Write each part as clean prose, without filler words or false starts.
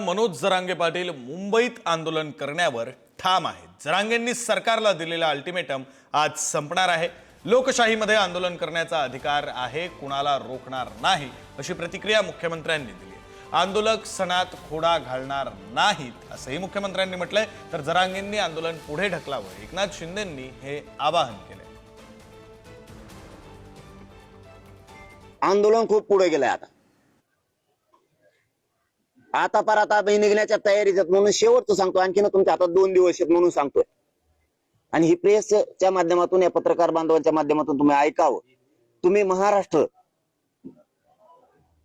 मनोज जरांगे पाटील मुंबईत आंदोलन करण्यावर ठाम आहेत। जरांगेंनी सरकारला दिलेला अल्टिमेटम आज संपणार आहे। लोकशाहीमध्ये आंदोलन करण्याचा अधिकार आहे, कुणाला रोखणार नाही अशी प्रतिक्रिया मुख्यमंत्र्यांनी दिली। आंदोलक सणात खोडा घालणार नाहीत असंही मुख्यमंत्र्यांनी म्हटलंय। तर जरांगेंनी आंदोलन पुढे ढकलावं एकनाथ शिंदेंनी हे आवाहन केले। आंदोलन खूप पुढे गेलंय आता पर आता निघण्याच्या तयारीत म्हणून शेवटचं सांगतो। आणखीन तुमच्या हातात 2 दिवस आहेत म्हणून सांगतोय। आणि ही प्रेसच्या माध्यमातून, या पत्रकार बांधवांच्या माध्यमातून तुम्ही ऐकावं। तुम्ही महाराष्ट्र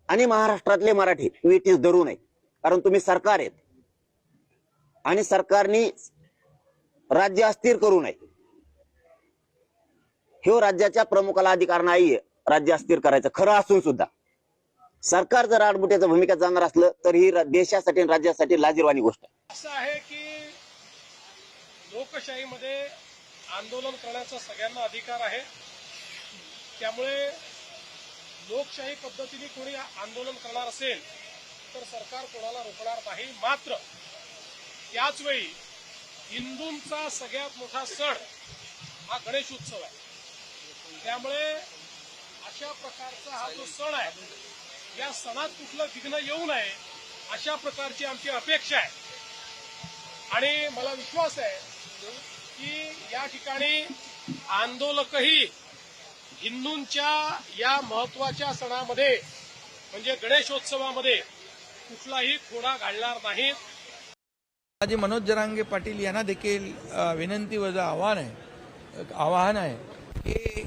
आणि महाराष्ट्रातले मराठी वेठीस धरू नये, कारण तुम्ही सरकार आहेत आणि सरकारने राज्य अस्थिर करू नये। हे राज्याच्या प्रमुखाला अधिकार नाहीये राज्य अस्थिर करायचं, खरं असून सुद्धा सरकार जर आडमुठ्याच्या भूमिका जाणार असलं तर ही देशासाठी आणि राज्यासाठी लाजिरवाणी गोष्ट आहे। असं आहे की लोकशाहीमध्ये आंदोलन करण्याचा सगळ्यांना अधिकार आहे, त्यामुळे लोकशाही पद्धतीने कोणी आंदोलन करणार असेल तर सरकार कोणाला रोखणार नाही। मात्र त्याचवेळी हिंदूंचा सगळ्यात मोठा सण हा गणेश उत्सव आहे, त्यामुळे अशा प्रकारचा हा जो सण आहे, या सणात कुठलं विघ्न येऊ नये अशा प्रकारची आमची अपेक्षा आहे। आणि मला विश्वास आहे की या ठिकाणी आंदोलकही हिंदूंच्या या महत्वाच्या सणामध्ये म्हणजे गणेशोत्सवामध्ये कुठलाही खोडा घालणार नाहीत। माझे मनोज जरांगे पाटील यांना देखील विनंती व आवाहन आहे की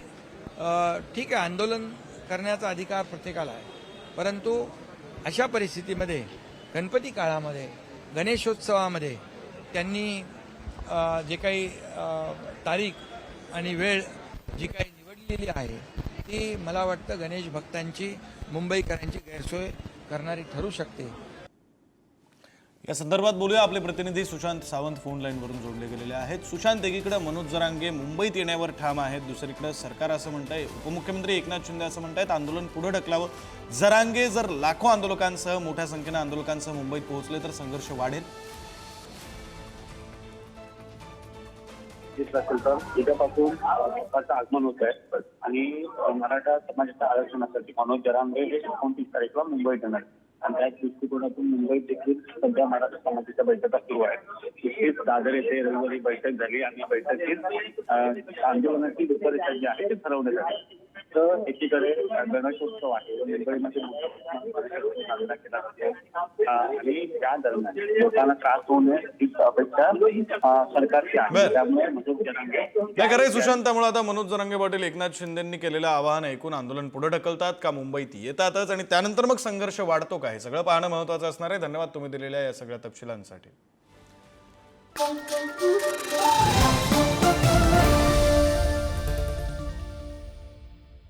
ठीक आहे, आंदोलन करण्याचा अधिकार प्रत्येकाला आहे, परंतु अशा परिस्थितीमध्ये गणपती काळामध्ये गणेशोत्सवामध्ये त्यांनी जे काही तारीख आणि वेळ जी काही निवडलेली आहे ती मला वाटतं गणेश भक्तांची, मुंबईकरांची गैरसोय करणारी ठरू शकते। या संदर्भात बोलूया। आपले प्रतिनिधी सुशांत सावंत फोन लाईन वरून जोडले गेलेले आहेत। सुशांत, एकीकडे मनोज जरांगे मुंबईत येण्यावर ठाम आहेत, दुसरीकडे सरकार असं म्हणतंय, उपमुख्यमंत्री एकनाथ शिंदे असं म्हणतायत आंदोलन पुढे ढकलावं। जरांगे जर लाखो आंदोलकांसह, मोठ्या संख्येने आंदोलकांसह मुंबईत पोहोचले तर संघर्ष वाढेल। उद्यापासून सरकारचं आगमन होत आहे आणि मराठा समाजाच्या आरक्षणासाठी मनोज जरांगे हे 29 तारीखला मुंबईत येणार आणि त्याच दृष्टिकोनातून मुंबईत देखील सध्या मराठा समाजाच्या बैठका सुरू आहेत। तिथेच दादर येथे रविवारी बैठक झाली आणि या बैठकीत आंदोलनाची रूपरेषा जी आहे ते ठरवण्यात आली। तर एकीकडे गणेशोत्सव आहे, मुंबईमध्ये साजरा केला जातो आणि त्या दरम्यान लोकांना त्रास होऊ नये ही अपेक्षा सरकारची आहे। त्यामुळे मनोज जरांगे काय खरंय सुशांत, त्यामुळे आता मनोज जरांगे पाटील एकनाथ शिंदेंनी केलेलं आवाहन ऐकून आंदोलन पुढे ढकलतात का मुंबईत येतातच आणि त्यानंतर मग संघर्ष वाढतो का, हे सगळं पाहणं महत्त्वाचं असणार आहे। धन्यवाद तुम्ही दिलेल्या या सगळ्या तपशिलांसाठी।